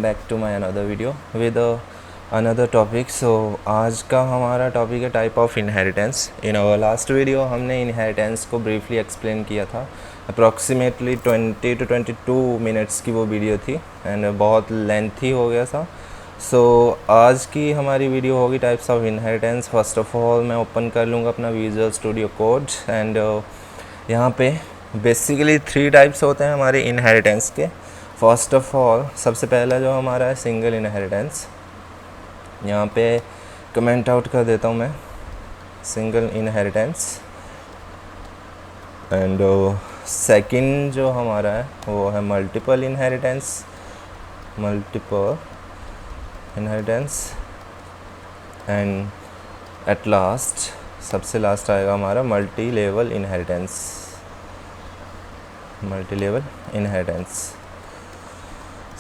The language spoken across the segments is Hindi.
Back to my another video with another topic. So आज का हमारा टॉपिक है type of inheritance. In our last video हमने इनहेरिटेंस को ब्रीफली एक्सप्लेन किया था। अप्रॉक्सीमेटली 20 to 22 मिनट्स की वो वीडियो थी एंड बहुत लेंथी हो गया था। सो आज की हमारी वीडियो होगी types of inheritance. First of all मैं ओपन कर लूँगा अपना विजुअल स्टूडियो कोड एंड यहाँ पे बेसिकली 3 टाइप्स होते हैं हमारे इनहेरिटेंस के। फर्स्ट ऑफ ऑल सबसे पहला जो हमारा है सिंगल इनहेरिटेंस। यहाँ पे कमेंट आउट कर देता हूँ मैं, सिंगल इनहेरिटेंस। एंड सेकंड जो हमारा है वो है multiple inheritance, multiple inheritance. And at last सबसे लास्ट आएगा हमारा multi level inheritance, multi level inheritance.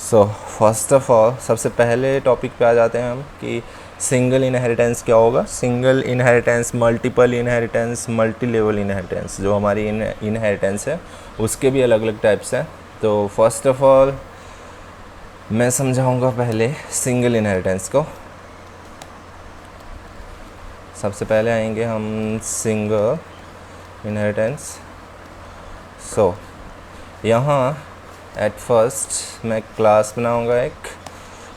So first of all सबसे पहले टॉपिक पे आ जाते हैं हम कि सिंगल इनहेरिटेंस क्या होगा। Single inheritance, multiple inheritance, multi level inheritance, जो हमारी इनहेरिटेंस है उसके भी अलग अलग टाइप्स हैं। तो फर्स्ट ऑफ ऑल मैं समझाऊंगा पहले सिंगल इनहेरिटेंस को। सबसे पहले आएंगे हम सिंगल इनहेरिटेंस। सो यहाँ एट फर्स्ट मैं क्लास बनाऊंगा। एक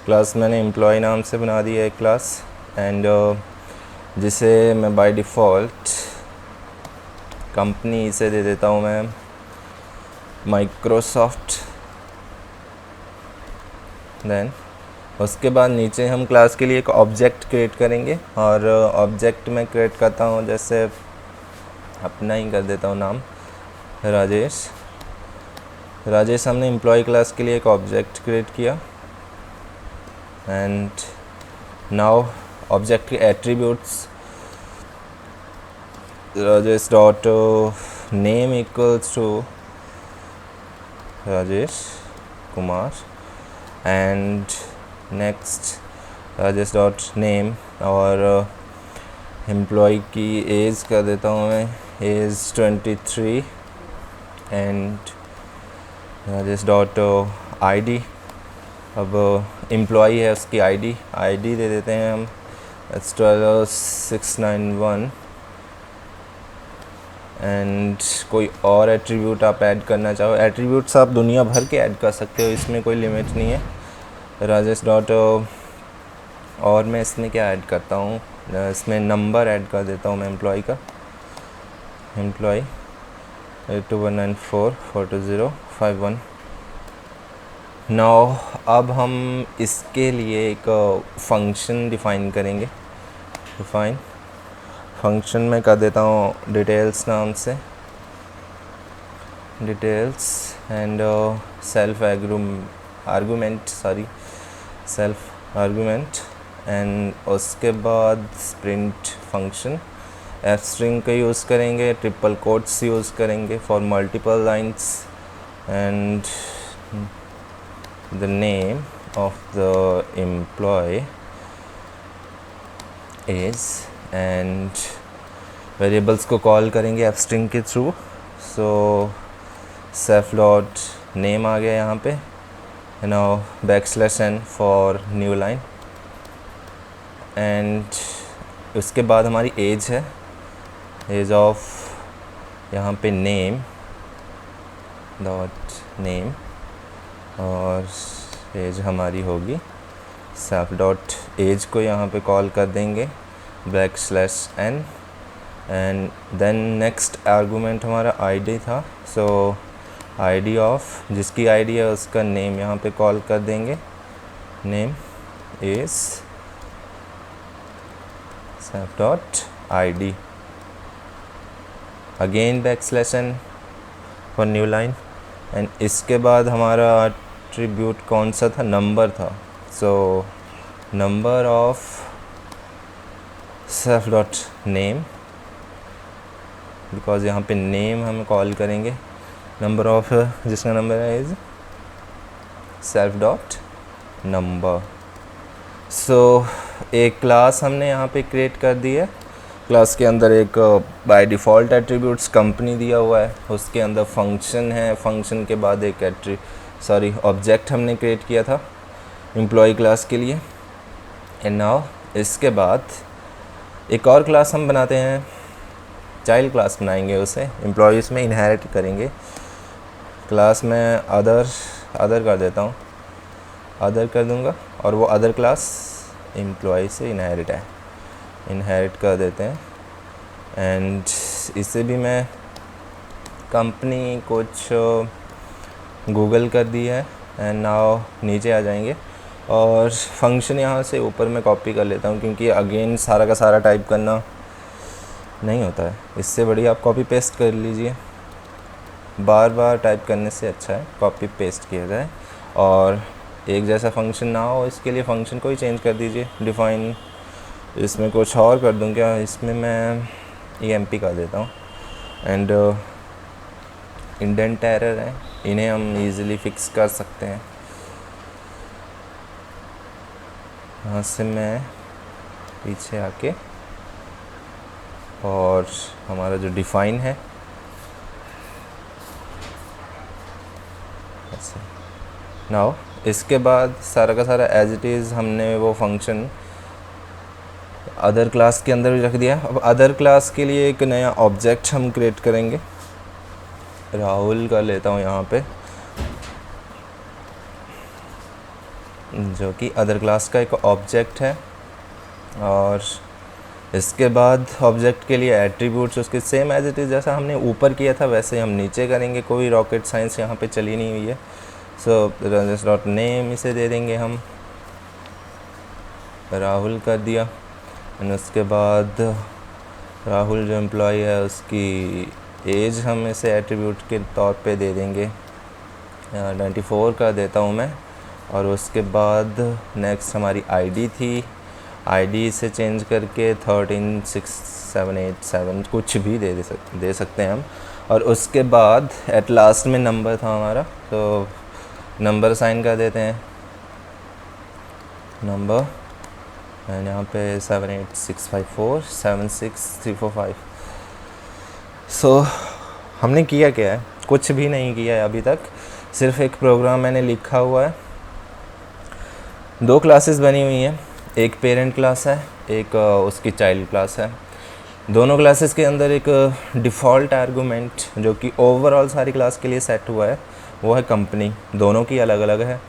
क्लास मैंने एम्प्लॉय नाम से बना दी है एक क्लास, एंड जिसे मैं बाय डिफ़ॉल्ट कंपनी से दे देता हूँ मैं माइक्रोसॉफ्ट। देन उसके बाद नीचे हम क्लास के लिए एक ऑब्जेक्ट क्रिएट करेंगे, और ऑब्जेक्ट मैं क्रिएट करता हूँ जैसे अपना ही कर देता हूँ नाम, राजेश। हमने एम्प्लॉय क्लास के लिए एक ऑब्जेक्ट क्रिएट किया। एंड नाउ ऑब्जेक्ट के attributes, Rajesh dot name equals to Rajesh Kumar. And next Rajesh dot name, और एम्प्लॉय की एज कर देता हूँ मैं age 23। And Rajesh dot ID, अब एम्प्लॉई है उसकी आईडी दे देते हैं हम 12691। एंड कोई और एट्रीब्यूट आप ऐड करना चाहो, एट्रीब्यूट्स आप दुनिया भर के ऐड कर सकते हो, इसमें कोई लिमिट नहीं है। राजेश डॉट और मैं इसमें क्या ऐड करता हूँ, इसमें नंबर ऐड कर देता हूँ मैं एम्प्लॉय का, एम्प्लॉय 8219442051। नाउ अब हम इसके लिए एक फंक्शन डिफ़ाइन करेंगे। डिफ़ाइन फंक्शन में कर देता हूँ डिटेल्स नाम से, details and self argument. And उसके बाद प्रिंट फंक्शन एफ स्ट्रिंग का यूज़ करेंगे, ट्रिपल कोट्स यूज़ करेंगे for multiple lines. And the name of the employee is, and variables को कॉल करेंगे एफ स्ट्रिंग के थ्रू। सो सेल्फ डॉट नेम आ गया यहाँ पे, now \n for new line. And उसके बाद हमारी एज है, एज ऑफ यहाँ पे नेम डॉट नेम, और एज हमारी होगी सेल्फ डॉट एज को यहाँ पे कॉल कर देंगे \n। And then next argument हमारा आईडी था। सो आईडी ऑफ, जिसकी आईडी है उसका नेम यहाँ पे कॉल कर देंगे, name is self dot ID, again \n for new line. And इसके बाद हमारा एट्रीब्यूट कौन सा था, नंबर था। So number of self dot name, because यहाँ पे नेम हम कॉल करेंगे, नंबर ऑफ जिसका नंबर है is self dot number. So एक क्लास हमने यहाँ पे क्रिएट कर दी है। क्लास के अंदर एक बाय डिफ़ॉल्ट एट्रीब्यूट्स कंपनी दिया हुआ है, उसके अंदर फंक्शन है, फंक्शन के बाद एक ऑब्जेक्ट हमने क्रिएट किया था। एम्प्लॉय क्लास के लिए। एंड नाउ इसके बाद एक और क्लास हम बनाते हैं, चाइल्ड क्लास बनाएंगे, उसे एम्प्लॉयज़ में इनहेरिट करेंगे। क्लास में अदर कर देता हूँ, अदर कर दूँगा, और वो अदर क्लास एम्प्लॉय से इनहेरिट कर देते हैं। एंड इसे भी मैं कंपनी कुछ गूगल कर दी है। एंड नाउ नीचे आ जाएंगे और फंक्शन यहाँ से ऊपर मैं कॉपी कर लेता हूँ, क्योंकि अगेन सारा का सारा टाइप करना नहीं होता है। इससे बढ़िया आप कॉपी पेस्ट कर लीजिए, बार बार टाइप करने से अच्छा है कॉपी पेस्ट किया जाए। और एक जैसा फंक्शन ना हो, इसके लिए फ़ंक्शन को ही चेंज कर दीजिए। डिफ़ाइन इसमें कुछ और कर दूँ क्या, इसमें मैं EMP कर देता हूँ। एंड इंडेंट एरर है, इन्हें हम इजीली फिक्स कर सकते हैं। यहाँ से मैं पीछे आके, और हमारा जो डिफ़ाइन है ऐसे। नाउ इसके बाद सारा का सारा एज इट इज़ हमने वो फंक्शन अदर क्लास के अंदर भी रख दिया। अब अदर क्लास के लिए एक नया ऑब्जेक्ट हम क्रिएट करेंगे। राहुल का लेता हूँ यहाँ पे, जो कि अदर क्लास का एक ऑब्जेक्ट है। और इसके बाद ऑब्जेक्ट के लिए एट्रीब्यूट्स उसके सेम एज इट इज़ जैसा हमने ऊपर किया था वैसे हम नीचे करेंगे। कोई रॉकेट साइंस यहाँ पे चली नहीं हुई है। सो राजेश डॉट नेम इसे दे देंगे हम, राहुल कर दिया। एंड उसके बाद राहुल जो एम्प्लॉय है उसकी एज हम इसे एट्रीब्यूट के तौर पे दे देंगे, 94 का देता हूँ मैं। और उसके बाद नेक्स्ट हमारी आईडी थी, आईडी से चेंज करके 136787 कुछ भी दे सकते हैं हम। और उसके बाद एट लास्ट में नंबर था हमारा, तो नंबर साइन कर देते हैं, नंबर। एंड यहाँ पे 78654 सो हमने किया क्या है, कुछ भी नहीं किया है अभी तक। सिर्फ एक प्रोग्राम मैंने लिखा हुआ है। 2 क्लासेस बनी हुई हैं, एक पेरेंट क्लास है, एक उसकी चाइल्ड क्लास है। दोनों क्लासेस के अंदर एक डिफ़ॉल्ट आर्गूमेंट जो कि ओवरऑल सारी क्लास के लिए सेट हुआ है वो है कंपनी। दोनों की अलग अलग है,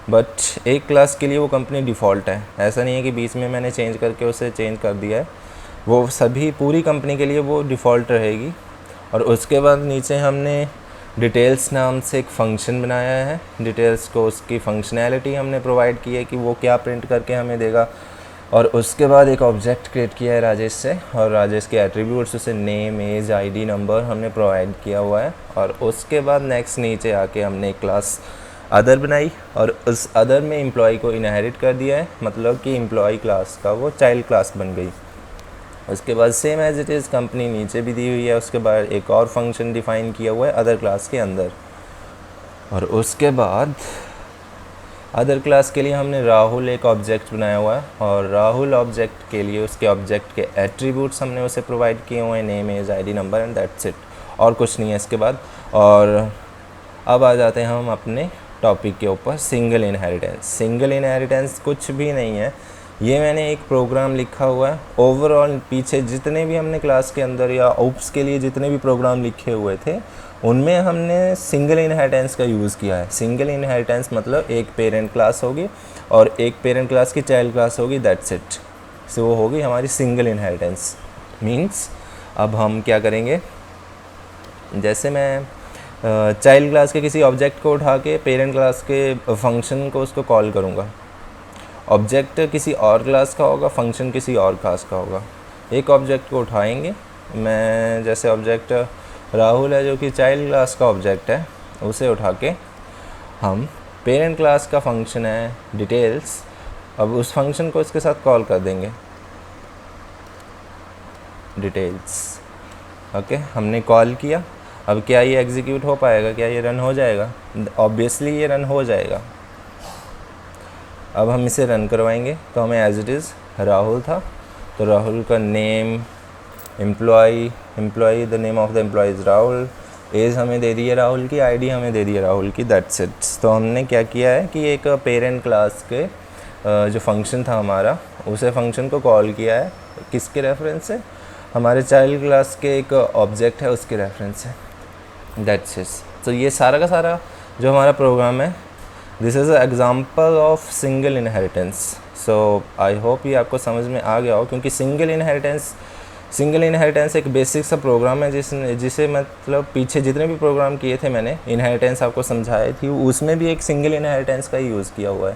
बट एक क्लास के लिए वो कंपनी डिफ़ॉल्ट है। ऐसा नहीं है कि बीच में मैंने चेंज करके उसे चेंज कर दिया है, वो सभी पूरी कंपनी के लिए वो डिफ़ॉल्ट रहेगी। और उसके बाद नीचे हमने डिटेल्स नाम से एक फ़ंक्शन बनाया है। डिटेल्स को उसकी फंक्शनैलिटी हमने प्रोवाइड की है कि वो क्या प्रिंट करके हमें देगा। और उसके बाद एक ऑब्जेक्ट क्रिएट किया है राजेश से, और राजेश के एट्रीब्यूट्स उसे नेम, एज, आईडी, नंबर हमने प्रोवाइड किया हुआ है। और उसके बाद नेक्स्ट नीचे आके हमने एक क्लास अदर बनाई, और उस अदर में एम्प्लॉय को इनहेरिट कर दिया है, मतलब कि एम्प्लॉय क्लास का वो चाइल्ड क्लास बन गई। उसके बाद same as it is company नीचे भी दी हुई है। उसके बाद एक और फंक्शन डिफ़ाइन किया हुआ है अदर क्लास के अंदर। और उसके बाद अदर क्लास के लिए हमने राहुल एक ऑब्जेक्ट बनाया हुआ है, और राहुल ऑब्जेक्ट के लिए उसके ऑब्जेक्ट के एट्रीब्यूट्स हमने उसे प्रोवाइड किए हुए हैं, name, age, ID, number, and that's it. और कुछ नहीं है इसके बाद। और अब आ जाते हैं हम अपने टॉपिक के ऊपर, सिंगल इनहेरिटेंस। सिंगल इनहेरिटेंस कुछ भी नहीं है, ये मैंने एक प्रोग्राम लिखा हुआ है। ओवरऑल पीछे जितने भी हमने क्लास के अंदर या ओप्स के लिए जितने भी प्रोग्राम लिखे हुए थे उनमें हमने सिंगल इनहेरिटेंस का यूज़ किया है। सिंगल इनहेरिटेंस मतलब एक पेरेंट क्लास होगी और एक पेरेंट क्लास की चाइल्ड क्लास होगी, दैट्स इट। सो वो होगी हमारी सिंगल इनहेरिटेंस। मीन्स अब हम क्या करेंगे, जैसे मैं चाइल्ड क्लास के किसी ऑब्जेक्ट को उठा के पेरेंट क्लास के फंक्शन को उसको कॉल करूँगा। ऑब्जेक्ट किसी और क्लास का होगा, फंक्शन किसी और क्लास का होगा। एक ऑब्जेक्ट को उठाएंगे, मैं जैसे ऑब्जेक्ट राहुल है जो कि चाइल्ड क्लास का ऑब्जेक्ट है, उसे उठा के हम पेरेंट क्लास का फंक्शन है डिटेल्स, अब उस फंक्शन को इसके साथ कॉल कर देंगे डिटेल्स। ओके, हमने कॉल किया। अब क्या ये एग्जीक्यूट हो पाएगा, क्या ये रन हो जाएगा? ऑब्वियसली ये रन हो जाएगा। अब हम इसे रन करवाएंगे तो हमें एज इट इज़ राहुल था, तो राहुल का name, employee the name of the employee is Rahul, age हमें दे दी है राहुल की, आईडी हमें दे दी है राहुल की, दैट्स इट। तो हमने क्या किया है कि एक पेरेंट क्लास के जो फंक्शन था हमारा, उसे फंक्शन को कॉल किया है किसके रेफरेंस से, हमारे चाइल्ड क्लास के एक ऑब्जेक्ट है उसके रेफरेंस से, दैट्स इट। तो ये सारा का सारा जो हमारा प्रोग्राम है, this is a example of single inheritance. So I hope ये आपको समझ में आ गया हो, क्योंकि सिंगल इनहेरिटेंस एक बेसिक सा प्रोग्राम है जिसे मतलब पीछे जितने भी प्रोग्राम किए थे मैंने, इनहेरिटेंस आपको समझाई थी, उसमें भी एक सिंगल इनहेरिटेंस का ही यूज़ किया हुआ है।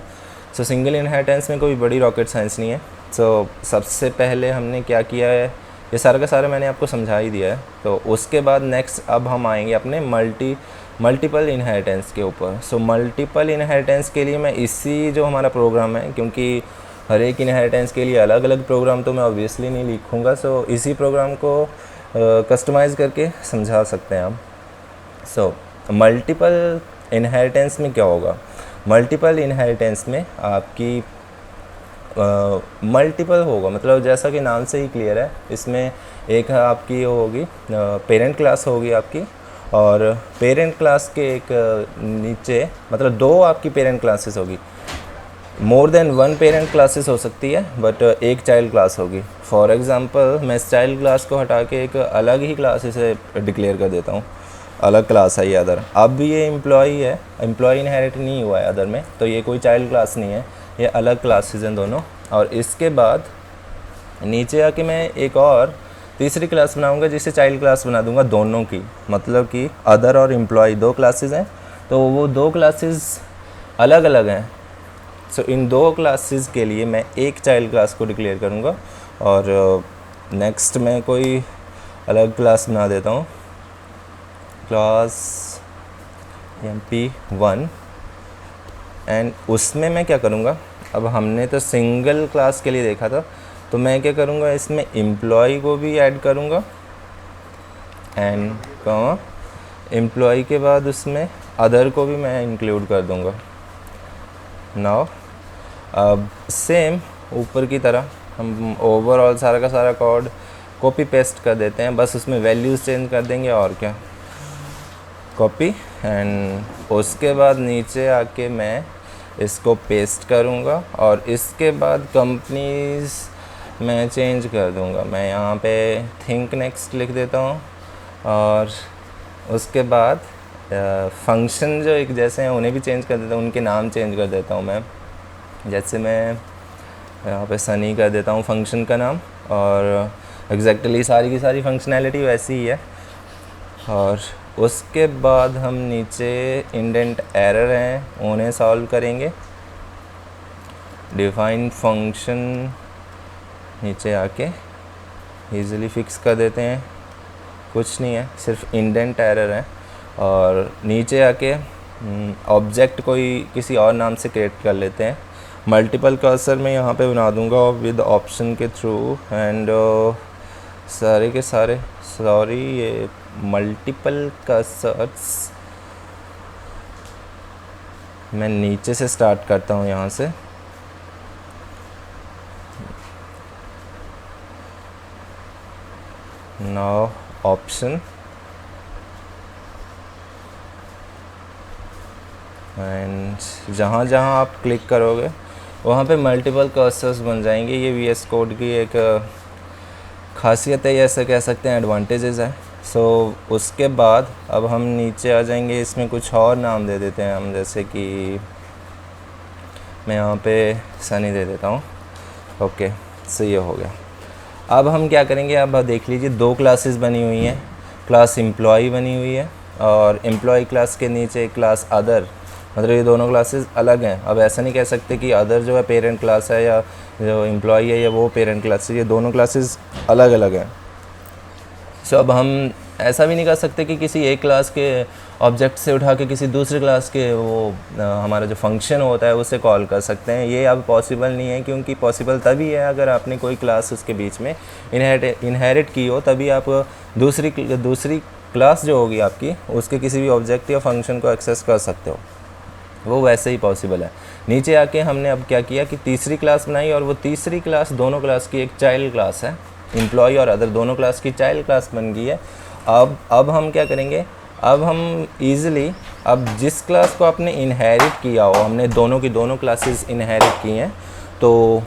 सो सिंगल इनहेरिटेंस में कोई बड़ी रॉकेट साइंस नहीं है। सो सबसे पहले हमने क्या किया है, ये सारा का सारा मैंने आपको समझा ही दिया है। तो उसके बाद नेक्स्ट अब हम आएंगे अपने मल्टीपल इनहेरिटेंस के ऊपर। सो मल्टीपल इनहेरिटेंस के लिए मैं इसी जो हमारा प्रोग्राम है, क्योंकि हर एक इनहेरिटेंस के लिए अलग अलग प्रोग्राम तो मैं ऑब्वियसली नहीं लिखूँगा, सो इसी प्रोग्राम को कस्टमाइज़ करके समझा सकते हैं हम। सो मल्टीपल इनहेरिटेंस में क्या होगा, मल्टीपल इनहेरिटेंस में आपकी मल्टीपल होगा, मतलब जैसा कि नाम से ही क्लियर है, इसमें एक आपकी होगी पेरेंट क्लास होगी आपकी, और पेरेंट क्लास के एक नीचे मतलब दो आपकी पेरेंट क्लासेस होगी। More than one parent classes हो सकती है, बट एक चाइल्ड क्लास होगी। फॉर एग्जांपल मैं इस चाइल्ड क्लास को हटा के एक अलग ही क्लास इसे डिक्लेयर कर देता हूँ, अलग क्लास है ये अदर। अब भी ये एम्प्लॉई है, एम्प्लॉई इनहेरिट नहीं हुआ है अदर में, तो ये कोई चाइल्ड क्लास नहीं है, ये अलग क्लासेस हैं दोनों। और इसके बाद नीचे आके मैं एक और तीसरी क्लास बनाऊंगा जिसे चाइल्ड क्लास बना दूंगा दोनों की, मतलब कि अदर और एम्प्लॉय दो क्लासेस हैं, तो वो दो क्लासेस अलग अलग हैं। सो इन दो क्लासेस के लिए मैं एक चाइल्ड क्लास को डिक्लेयर करूंगा, और नेक्स्ट मैं कोई अलग क्लास बना देता हूँ, क्लास MP1, एंड उसमें मैं क्या करूँगा, अब हमने तो सिंगल क्लास के लिए देखा था, तो मैं क्या करूँगा, इसमें एम्प्लॉय को भी ऐड करूँगा, एंड एम्प्लॉय के बाद उसमें अदर को भी मैं इंक्लूड कर दूँगा। नाउ अब सेम ऊपर की तरह हम ओवरऑल सारा का सारा कोड कॉपी पेस्ट कर देते हैं, बस उसमें वैल्यूज़ चेंज कर देंगे और क्या, कॉपी, एंड उसके बाद नीचे आके मैं इसको पेस्ट करूँगा, और इसके बाद कंपनीज़ मैं चेंज कर दूँगा। मैं यहाँ पे थिंक नेक्स्ट लिख देता हूँ, और उसके बाद फंक्शन जो एक जैसे हैं उन्हें भी चेंज कर देता हूँ, उनके नाम चेंज कर देता हूँ मैं। जैसे मैं यहाँ पे सनी कर देता हूँ फंक्शन का नाम, और एग्जैक्टली सारी की सारी फंक्शनैलिटी वैसी ही है। और उसके बाद हम नीचे इंडेंट एरर हैं उन्हें सॉल्व करेंगे, डिफाइन फंक्शन नीचे आके इजीली फिक्स कर देते हैं, कुछ नहीं है, सिर्फ इंडेंट एरर है। और नीचे आके ऑब्जेक्ट कोई किसी और नाम से क्रिएट कर लेते हैं, मल्टीपल कर्सर में यहाँ पे बना दूंगा विद ऑप्शन के थ्रू, एंड सारे के सारे सॉरी ये मल्टीपल कर्सर्स मैं नीचे से स्टार्ट करता हूँ, यहाँ से नाउ ऑप्शन, एंड जहाँ जहाँ आप क्लिक करोगे वहाँ पे मल्टीपल कर्सर्स बन जाएंगे। ये VS कोड की एक खासियत है, ऐसा कह सकते हैं, एडवांटेजेस है। सो उसके बाद अब हम नीचे आ जाएंगे, इसमें कुछ और नाम दे देते हैं हम, जैसे कि मैं यहाँ पे सनी दे देता हूँ। ओके, सो ये हो गया। अब हम क्या करेंगे, अब देख लीजिए दो क्लासेस बनी हुई हैं, क्लास एम्प्लॉय बनी हुई है, और एम्प्लॉय क्लास के नीचे क्लास अदर, मतलब ये दोनों क्लासेस अलग हैं। अब ऐसा नहीं कह सकते कि अदर जो है पेरेंट क्लास है, या जो एम्प्लॉय है या वो पेरेंट क्लास है, ये दोनों क्लासेस अलग अलग हैं। सो अब हम ऐसा भी नहीं कर सकते कि किसी एक क्लास के ऑब्जेक्ट से उठा के किसी दूसरे क्लास के वो हमारा जो फंक्शन होता है उसे कॉल कर सकते हैं, ये अब पॉसिबल नहीं है, क्योंकि पॉसिबल तभी है अगर आपने कोई क्लास उसके बीच में इनहेरिट की हो, तभी आप दूसरी क्लास जो होगी आपकी उसके किसी भी ऑब्जेक्ट या फंक्शन को एक्सेस कर सकते हो, वो वैसे ही पॉसिबल है। नीचे आके हमने अब क्या किया कि तीसरी क्लास बनाई, और वो तीसरी क्लास दोनों क्लास की एक चाइल्ड क्लास है, एम्प्लॉय और अदर दोनों क्लास की चाइल्ड क्लास बन गई है। अब हम क्या करेंगे, अब हम ईज़िली, अब जिस क्लास को आपने इनहेरिट किया हो, हमने दोनों की दोनों क्लासेस इनहेरिट की हैं, तो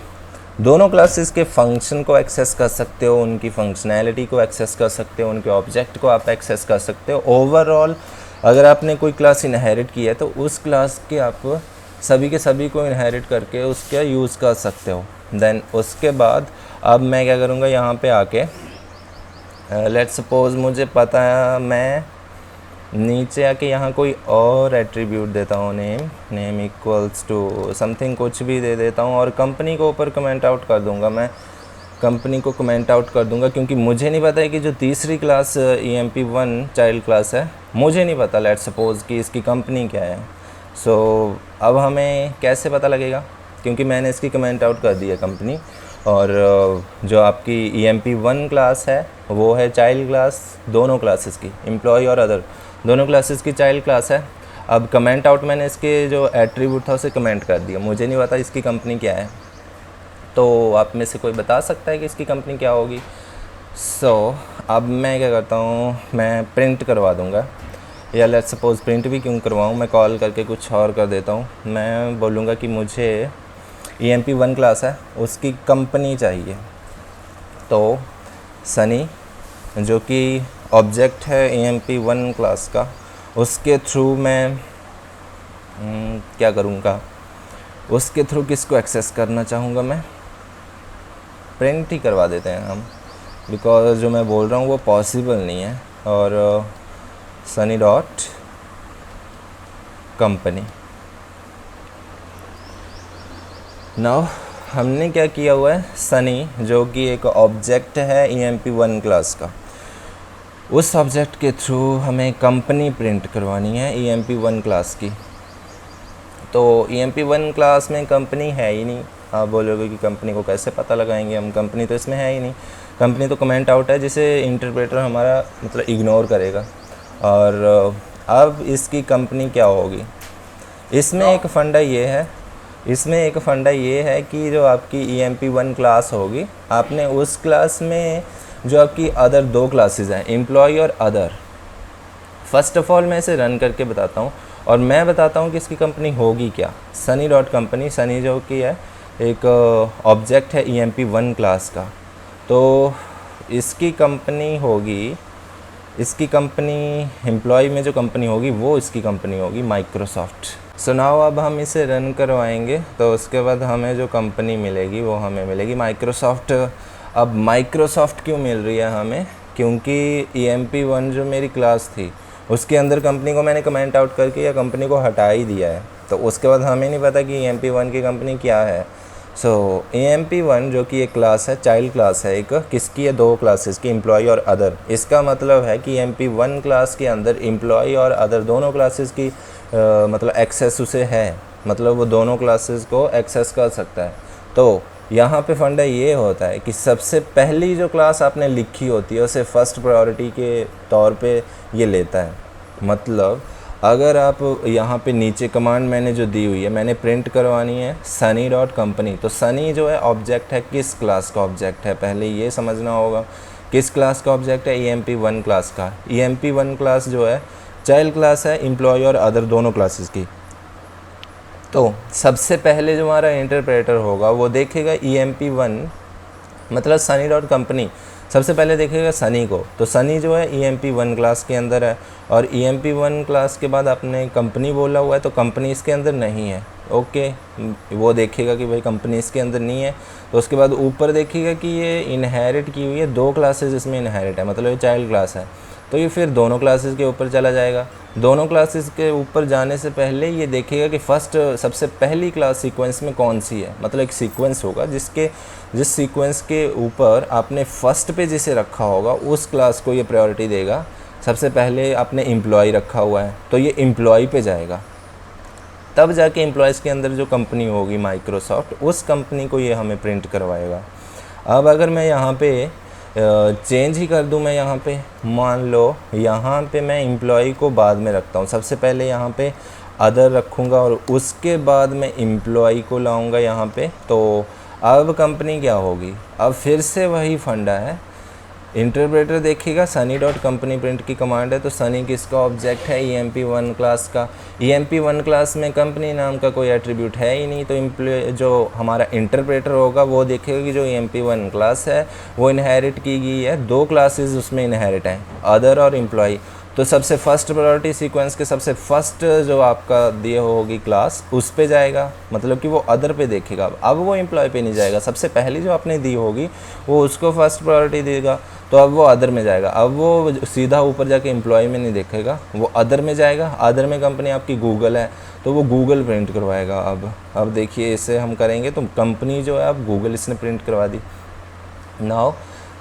दोनों क्लासेस के फंक्शन को एक्सेस कर सकते हो, उनकी फंक्शनैलिटी को एक्सेस कर सकते हो, उनके ऑब्जेक्ट को आप एक्सेस कर सकते हो। ओवरऑल अगर आपने कोई क्लास इनहेरिट की है तो उस क्लास के आप सभी के सभी को इनहेरिट करके उसका यूज़ कर सकते हो। देन उसके बाद अब मैं क्या करूँगा, यहाँ पे आके लेट्स सपोज़ मुझे पता है, मैं नीचे आके यहाँ कोई और एट्रीब्यूट देता हूँ, नेम इक्वल्स टू समथिंग, कुछ भी दे देता हूँ और कंपनी को ऊपर कमेंट आउट कर दूँगा। मैं कंपनी को कमेंट आउट कर दूँगा क्योंकि मुझे नहीं पता है कि जो तीसरी क्लास EMP1 चाइल्ड क्लास है, मुझे नहीं पता लेट्स सपोज़ कि इसकी कंपनी क्या है। सो अब हमें कैसे पता लगेगा, क्योंकि मैंने इसकी कमेंट आउट कर दी है कंपनी, और जो आपकी EMP1 क्लास है वो है चाइल्ड क्लास दोनों क्लासेस की, एम्प्लॉय और अदर दोनों क्लासेस की चाइल्ड क्लास है। अब कमेंट आउट मैंने इसके जो एट्रीब्यूट था उसे कमेंट कर दिया, मुझे नहीं पता इसकी कंपनी क्या है। तो आप में से कोई बता सकता है कि इसकी कंपनी क्या होगी? सो अब मैं क्या करता हूँ, मैं प्रिंट करवा दूँगा, या लेट्स सपोज़ प्रिंट भी क्यों करवाऊँ, मैं कॉल करके कुछ और कर देता हूँ। मैं बोलूँगा कि मुझे EMP1 क्लास है उसकी कंपनी चाहिए, तो सनी जो कि ऑब्जेक्ट है EMP1 क्लास का, उसके थ्रू मैं क्या करूँगा, उसके थ्रू किसको एक्सेस करना चाहूँगा, मैं प्रिंट ही करवा देते हैं हम, बिकॉज जो मैं बोल रहा हूँ वो पॉसिबल नहीं है। और सनी डॉट कंपनी। नाउ हमने क्या किया हुआ है, सनी जो कि एक ऑब्जेक्ट है EMP1 क्लास का, उस ऑब्जेक्ट के थ्रू हमें कंपनी प्रिंट करवानी है EMP1 क्लास की। तो EMP1 क्लास में कंपनी है ही नहीं। आप बोलोगे कि कंपनी को कैसे पता लगाएंगे हम, कंपनी तो इसमें है ही नहीं। कंपनी तो कमेंट आउट है जिसे इंटरप्रेटर हमारा मतलब इग्नोर करेगा। और अब इसकी कंपनी क्या होगी, इसमें एक फंडा ये है कि जो आपकी EMP1 क्लास होगी, आपने उस क्लास में जो आपकी अदर दो क्लासेस हैं, एम्प्लॉय और अदर, फ़र्स्ट ऑफ ऑल मैं इसे रन करके बताता हूँ और मैं बताता हूँ कि इसकी कंपनी होगी क्या। सनी डॉट कंपनी, सनी जो कि है एक ऑब्जेक्ट है EMP1 क्लास का, तो इसकी कंपनी होगी, इसकी कंपनी एम्प्लॉय में जो कंपनी होगी वो इसकी कंपनी होगी माइक्रोसॉफ्ट। सो नाउ अब हम इसे रन करवाएंगे तो उसके बाद हमें जो कंपनी मिलेगी वो हमें मिलेगी माइक्रोसॉफ्ट। अब माइक्रोसॉफ्ट क्यों मिल रही है हमें, क्योंकि EMP1 जो मेरी क्लास थी उसके अंदर कंपनी को मैंने कमेंट आउट करके या कंपनी को हटा ही दिया है, तो उसके बाद हमें नहीं पता कि EMP1 की कंपनी क्या है। सो EMP1 जो कि एक क्लास है, चाइल्ड क्लास है, एक किसकी है, दो क्लासेस की, एम्प्लॉय और अदर। इसका मतलब है कि EMP1 क्लास के अंदर एम्प्लॉय और अदर दोनों क्लासेस की मतलब एक्सेस उसे है, मतलब वो दोनों क्लासेस को एक्सेस कर सकता है। तो यहाँ पे फंडा ये होता है कि सबसे पहली जो क्लास आपने लिखी होती है उसे फर्स्ट प्रायोरिटी के तौर पे ये लेता है। मतलब अगर आप यहाँ पे नीचे कमांड मैंने जो दी हुई है, मैंने प्रिंट करवानी है सनी डॉट कंपनी, तो सनी जो है ऑब्जेक्ट है, किस क्लास का ऑब्जेक्ट है, पहले ये समझना होगा किस क्लास का ऑब्जेक्ट है, EMP1 क्लास का। EMP1 क्लास जो है चाइल्ड क्लास है एम्प्लॉय और अदर दोनों क्लासेस की। तो सबसे पहले जो हमारा इंटरप्रेटर होगा वो देखेगा EMP1 मतलब सनी डॉट कंपनी, सबसे पहले देखेगा सनी को, तो सनी जो है EMP1 क्लास के अंदर है, और EMP1 क्लास के बाद आपने कंपनी बोला हुआ है तो कंपनी इसके अंदर नहीं है। ओके, वो देखेगा कि भाई कंपनी इसके अंदर नहीं है, तो उसके बाद ऊपर देखेगा कि ये इनहेरिट की हुई है, दो क्लासेस इसमें इनहेरिट है, मतलब ये चाइल्ड क्लास है, तो ये फिर दोनों क्लासेस के ऊपर चला जाएगा। दोनों क्लासेस के ऊपर जाने से पहले ये देखेगा कि फ़र्स्ट सबसे पहली क्लास सीक्वेंस में कौन सी है, मतलब एक सीक्वेंस होगा जिस सीक्वेंस के ऊपर आपने फ़र्स्ट पे जिसे रखा होगा उस क्लास को ये प्रायोरिटी देगा। सबसे पहले आपने एम्प्लॉय रखा हुआ है तो ये एम्प्लॉय पे जाएगा, तब जाके एम्प्लॉयज़ के अंदर जो कंपनी होगी माइक्रोसॉफ्ट, उस कंपनी को ये हमें प्रिंट करवाएगा। अब अगर मैं यहाँ पे चेंज ही कर दूँ, मैं यहाँ पे मान लो यहाँ पे मैं एम्प्लॉय को बाद में रखता हूँ, सबसे पहले यहाँ पे अदर रखूँगा और उसके बाद मैं एम्प्लॉय को लाऊँगा यहाँ पे, तो अब कंपनी क्या होगी, अब फिर से वही फंडा है इंटरप्रेटर देखिएगा सनी डॉट कंपनी प्रिंट की कमांड है, तो सनी किसका ऑब्जेक्ट है, EMP1 क्लास का। EMP1 क्लास में कंपनी नाम का कोई एट्रीब्यूट है ही नहीं, तो जो हमारा इंटरप्रेटर होगा वो देखेगा कि जो EMP1 क्लास है वो इनहेरिट की गई है, 2 क्लासेस उसमें इनहेरिट हैं, अदर और एम्प्लॉय। तो सबसे फर्स्ट प्रायोरिटी सीक्वेंस के सबसे फर्स्ट जो आपका दिए होगी क्लास उस पे जाएगा, मतलब कि वो अदर पे देखेगा। अब वो एम्प्लॉय पे नहीं जाएगा, सबसे पहली जो आपने दी होगी वो उसको फर्स्ट प्रायोरिटी देगा, तो अब वो अदर में जाएगा। अब वो सीधा ऊपर जाके एम्प्लॉय में नहीं देखेगा, वो अदर में जाएगा। अदर में कंपनी आपकी गूगल है तो वो गूगल प्रिंट करवाएगा। अब देखिए इसे हम करेंगे तो कंपनी जो है अब गूगल इसने प्रिंट करवा दी। नाउ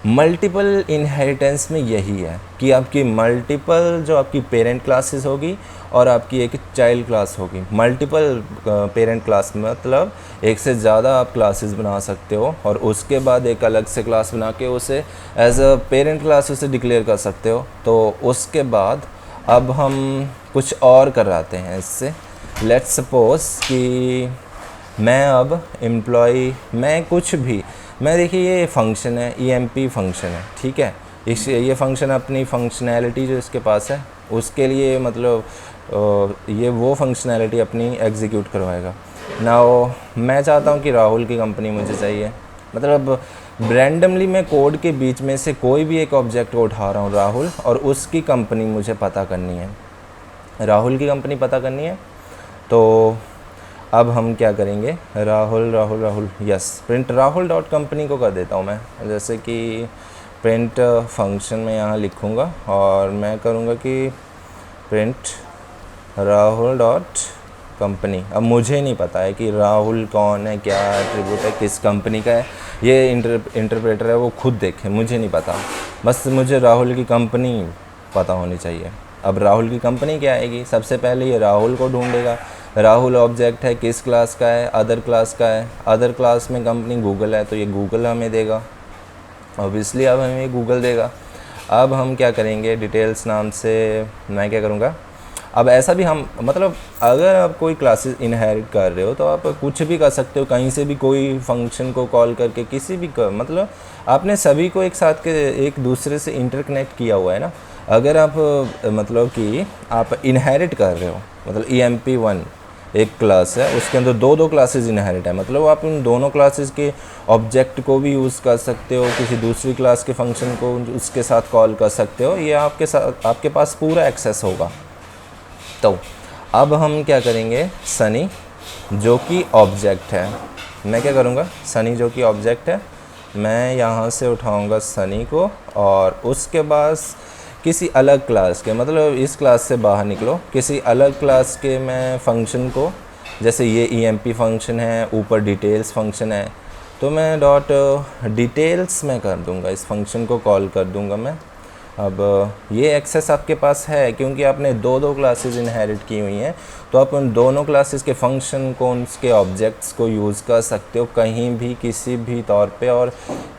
मल्टीपल इनहेरिटेंस में यही है कि आपकी मल्टीपल जो आपकी पेरेंट क्लासेस होगी और आपकी एक चाइल्ड क्लास होगी। मल्टीपल पेरेंट क्लास मतलब एक से ज़्यादा आप क्लासेस बना सकते हो और उसके बाद एक अलग से क्लास बना के उसे एज अ पेरेंट क्लास उसे डिक्लेयर कर सकते हो। तो उसके बाद अब हम कुछ और कराते हैं इससे। लेट्स सपोज कि मैं अब एम्प्लॉय मैं कुछ भी मैं देखिए ये फंक्शन है, EMP फंक्शन है, ठीक है। ये फंक्शन अपनी फंक्शनैलिटी जो इसके पास है उसके लिए मतलब ये वो फंक्शनैलिटी अपनी एग्जीक्यूट करवाएगा। नाउ मैं चाहता हूँ कि राहुल की कंपनी मुझे चाहिए, मतलब रैंडमली मैं कोड के बीच में से कोई भी एक ऑब्जेक्ट को उठा रहा हूँ राहुल, और उसकी कंपनी मुझे पता करनी है, राहुल की कंपनी पता करनी है। तो अब हम क्या करेंगे, Rahul yes, print Rahul dot company को कर देता हूँ मैं। जैसे कि प्रिंट फंक्शन में यहाँ लिखूँगा और मैं करूँगा कि प्रिंट राहुल डॉट कंपनी। अब मुझे नहीं पता है कि राहुल कौन है, क्या एट्रीब्यूट है, किस कंपनी का है, ये इंटरप्रेटर है वो खुद देखे, मुझे नहीं पता, बस मुझे राहुल की कंपनी पता होनी चाहिए। अब राहुल की कंपनी क्या आएगी, सबसे पहले ये राहुल को ढूंढेगा। राहुल ऑब्जेक्ट है, किस क्लास का है, अदर क्लास का है। अदर क्लास में कंपनी गूगल है तो ये गूगल हमें देगा, ऑब्वियसली अब हमें गूगल देगा। अब हम क्या करेंगे, डिटेल्स नाम से मैं क्या करूँगा, अब ऐसा भी हम मतलब अगर आप कोई क्लासेस इनहेरिट कर रहे हो तो आप कुछ भी कर सकते हो, कहीं से भी कोई फंक्शन को कॉल करके किसी भी मतलब आपने सभी को एक साथ के एक दूसरे से इंटरकनेक्ट किया हुआ है ना। अगर आप मतलब कि आप इनहेरिट कर रहे हो, मतलब EMP1 एक क्लास है उसके अंदर दो क्लासेस इनहेरिट है, मतलब आप उन दोनों क्लासेस के ऑब्जेक्ट को भी यूज़ कर सकते हो, किसी दूसरी क्लास के फंक्शन को उसके साथ कॉल कर सकते हो, ये आपके पास पूरा एक्सेस होगा। तो अब हम क्या करेंगे, सनी जो कि ऑब्जेक्ट है, मैं क्या करूँगा, सनी जो कि ऑब्जेक्ट है मैं यहाँ से उठाऊँगा सनी को और उसके बाद किसी अलग क्लास के, मतलब इस क्लास से बाहर निकलो, किसी अलग क्लास के मैं फंक्शन को, जैसे ये EMP फंक्शन है, ऊपर डिटेल्स फंक्शन है, तो मैं डॉट डिटेल्स में कर दूंगा, इस फंक्शन को कॉल कर दूंगा मैं। अब ये एक्सेस आपके पास है क्योंकि आपने दो क्लासेस इनहेरिट की हुई हैं, तो आप उन दोनों क्लासेस के फंक्शन को, उसके ऑब्जेक्ट्स को यूज़ कर सकते हो कहीं भी, किसी भी तौर पे, और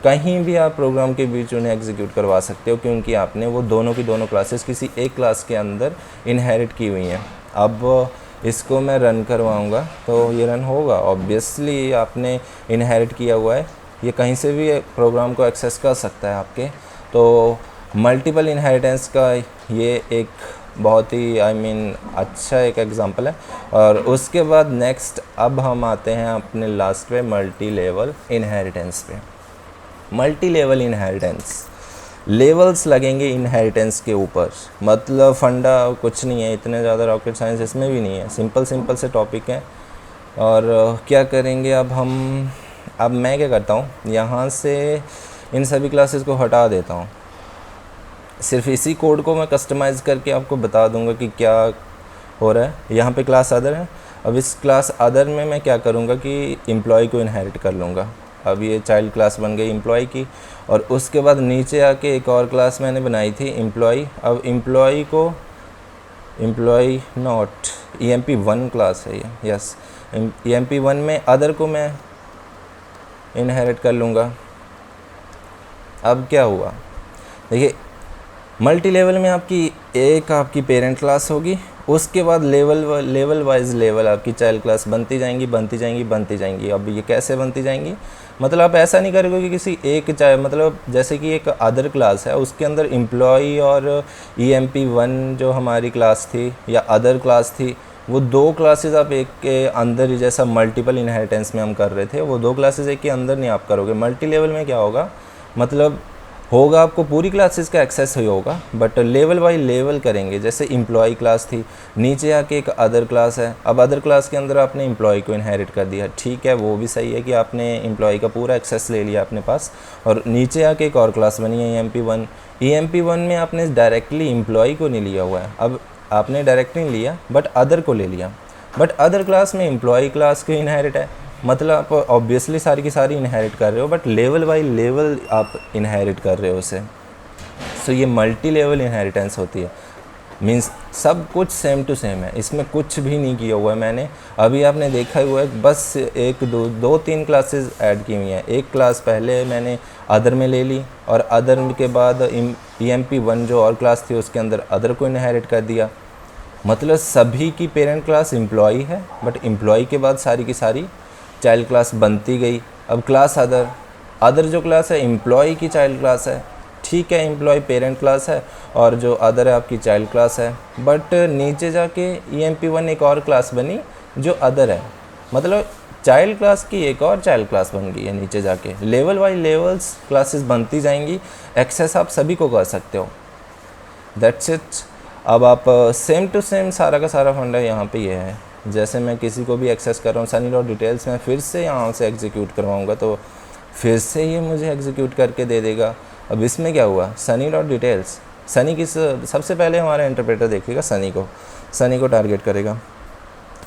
कहीं भी आप प्रोग्राम के बीच उन्हें एग्जीक्यूट करवा सकते हो क्योंकि आपने वो दोनों की दोनों क्लासेस किसी एक क्लास के अंदर इनहेरिट की हुई हैं। अब इसको मैं रन करवाऊँगा तो ये रन होगा, ऑब्वियसली आपने इनहेरिट किया हुआ है, ये कहीं से भी प्रोग्राम को एक्सेस कर सकता है आपके। तो मल्टीपल इनहेरिटेंस का ये एक बहुत ही अच्छा एक एग्जांपल है। और उसके बाद नेक्स्ट अब हम आते हैं अपने लास्ट पे, मल्टी लेवल इनहेरिटेंस पे। मल्टी लेवल इनहेरिटेंस, लेवल्स लगेंगे इनहेरिटेंस के ऊपर, मतलब फंडा कुछ नहीं है, इतने ज़्यादा रॉकेट साइंस इसमें भी नहीं है, सिंपल से टॉपिक है। और क्या करेंगे अब मैं क्या करता हूँ, यहाँ से इन सभी क्लासेस को हटा देता हूँ, सिर्फ इसी कोड को मैं कस्टमाइज़ करके आपको बता दूंगा कि क्या हो रहा है। यहाँ पे क्लास अदर है, अब इस क्लास अदर में मैं क्या करूँगा कि एम्प्लॉय को इनहेरिट कर लूँगा। अब ये चाइल्ड क्लास बन गई एम्प्लॉय की, और उसके बाद नीचे आके एक और क्लास मैंने बनाई थी एम्प्लॉय। अब एम्प्लॉय को एम्प्लॉय नॉट EMP1 क्लास है ये, यस, EMP1 में अदर को मैं इनहेरिट कर लूँगा। अब क्या हुआ देखिए, मल्टी लेवल में आपकी पेरेंट क्लास होगी उसके बाद लेवल वाइज लेवल आपकी चाइल्ड क्लास बनती जाएंगी। अब ये कैसे बनती जाएंगी, मतलब आप ऐसा नहीं करोगे कि किसी एक मतलब जैसे कि एक अदर क्लास है उसके अंदर एम्प्लॉई और EMP1 जो हमारी क्लास थी या अदर क्लास थी, वो दो क्लासेस आप एक के अंदर ही, जैसा मल्टीपल इनहेरिटेंस में हम कर रहे थे, वो दो क्लासेस एक के अंदर नहीं आप करोगे। मल्टी लेवल में क्या होगा, मतलब होगा आपको पूरी क्लासेस का एक्सेस ही होगा, बट लेवल बाय लेवल करेंगे। जैसे एम्प्लॉय क्लास थी, नीचे आके एक अदर क्लास है, अब अदर क्लास के अंदर आपने एम्प्लॉय को इनहेरिट कर दिया, ठीक है, वो भी सही है कि आपने एम्प्लॉय का पूरा एक्सेस ले लिया अपने पास, और नीचे आके एक और क्लास बनी है EMP1। EMP1 में आपने डायरेक्टली एम्प्लॉय को नहीं लिया हुआ है, अब आपने डायरेक्टली नहीं लिया बट अदर को ले लिया, बट अदर क्लास में एम्प्लॉय क्लास को इनहेरिट है, मतलब आप ऑब्वियसली सारी की सारी इनहेरिट कर रहे हो, बट लेवल बाय लेवल आप इनहेरिट कर रहे हो उसे। सो ये मल्टी लेवल इनहेरिटेंस होती है, मींस सब कुछ सेम टू सेम है, इसमें कुछ भी नहीं किया हुआ है मैंने। अभी आपने देखा हुआ है, बस एक दो तीन क्लासेस ऐड की हुई हैं। एक क्लास पहले मैंने अदर में ले ली, और अदर के बाद EMP1 जो और क्लास थी उसके अंदर अदर को इनहेरिट कर दिया। मतलब सभी की पेरेंट क्लास एम्प्लॉई है, बट एम्प्लॉई के बाद सारी की सारी चाइल्ड क्लास बनती गई। अब क्लास अदर जो क्लास है एम्प्लॉय की चाइल्ड क्लास है, ठीक है, एम्प्लॉय पेरेंट क्लास है और जो अदर है आपकी चाइल्ड क्लास है, बट नीचे जाके EMP1 एक और क्लास बनी जो अदर है, मतलब चाइल्ड क्लास की एक और चाइल्ड क्लास बन गई है नीचे जाके। लेवल बाय लेवल्स क्लासेस बनती जाएंगी, एक्सेस आप सभी को कर सकते हो, दैट्स इट। अब आप सेम टू सेम सारा का सारा फंडा यहाँ पे ये है, जैसे मैं किसी को भी एक्सेस कर रहा हूँ, सनी डॉट डिटेल्स में फिर से यहाँ से एग्जीक्यूट करवाऊँगा तो फिर से ये मुझे एग्जीक्यूट करके दे देगा। अब इसमें क्या हुआ, सनी डॉट डिटेल्स, सनी किस, सबसे पहले हमारा इंटरप्रेटर देखेगा सनी को टारगेट करेगा।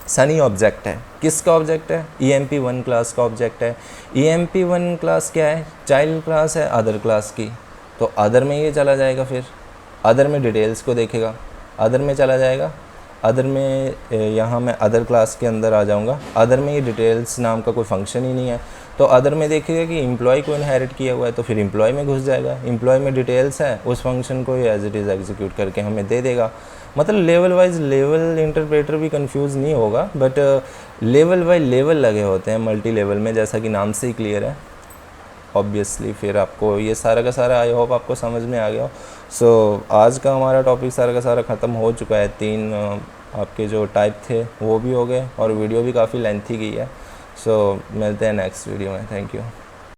सनी ऑब्जेक्ट है, किसका ऑब्जेक्ट है, EMP1 क्लास का ऑब्जेक्ट है। EMP1 क्लास क्या है, चाइल्ड क्लास है अदर क्लास की, तो अदर में ये चला जाएगा, फिर अदर में डिटेल्स को देखेगा, अदर में चला जाएगा, अदर में यहाँ मैं अदर क्लास के अंदर आ जाऊँगा, अदर में ये डिटेल्स नाम का कोई फंक्शन ही नहीं है, तो अदर में देखेगा कि एम्प्लॉय को इनहेरिट किया हुआ है, तो फिर एम्प्लॉय में घुस जाएगा, एम्प्लॉय में डिटेल्स है, उस फंक्शन को ये एज इट इज़ एग्जीक्यूट करके हमें दे देगा। मतलब लेवल वाइज लेवल इंटरप्रेटर भी कंफ्यूज नहीं होगा, बट लेवल बाय लेवल लगे होते हैं मल्टी लेवल में, जैसा कि नाम से ही क्लियर है ऑब्वियसली। फिर आपको ये सारा का सारा आई होप आपको समझ में आ गया हो। सो आज का हमारा टॉपिक सारा का सारा ख़त्म हो चुका है। 3 आपके जो टाइप थे वो भी हो गए और वीडियो भी काफ़ी लेंथी गई है। सो मिलते हैं नेक्स्ट वीडियो में। Thank you.